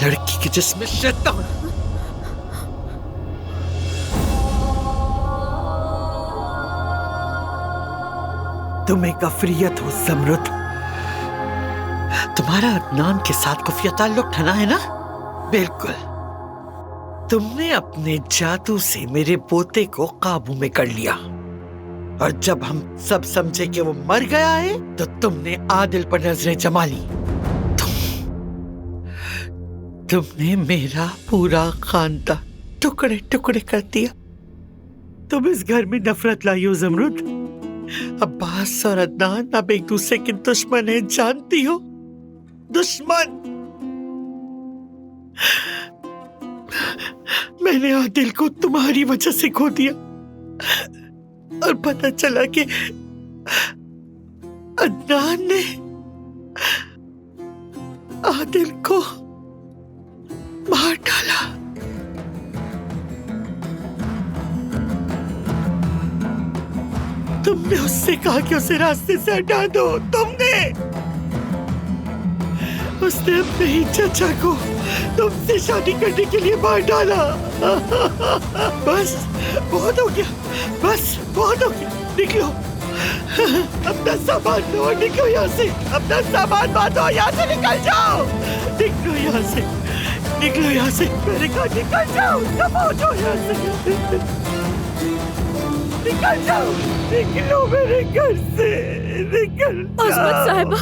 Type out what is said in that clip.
लड़की के जिसमें शैतान। तुम एक अफरियत हो ज़मरुद। तुम्हारा अदनान के साथ खुफिया ताल्लुक ठना है ना? बिल्कुल। तुमने अपने जादू से मेरे पोते को काबू में कर लिया, और जब हम सब समझे कि वो मर गया है तो तुमने आदिल पर नजरें जमा ली। तुमने मेरा पूरा खानदान टुकड़े टुकड़े कर दिया। तुम इस घर में नफरत लाई हो ज़मरुद। अब्बास और अदनान अब एक दूसरे के दुश्मन हैं, जानती हो? दुश्मन। मैंने आदिल को तुम्हारी वजह से खो दिया, और पता चला कि अदनान ने आदिल को मार डाला। तुमने उससे कहा कि उसे रास्ते से हटा दो। उसने अपने ही चाचा को तुमसे शादी करने के लिए मार डाला। बस बहुत हो गया, बस बहुत हो गया। निकलो, अपना सामान लो और निकलो यहाँ से। अपना सामान बांधो, यहाँ से निकल जाओ। निकलो यहाँ से, निकलो यहाँ से। मेरे घर निकल जाओ, सब हो जाओ यहाँ से। निकल जाओ, निकलो मेरे घर से, निकल जाओ। अज़मत साहिबा।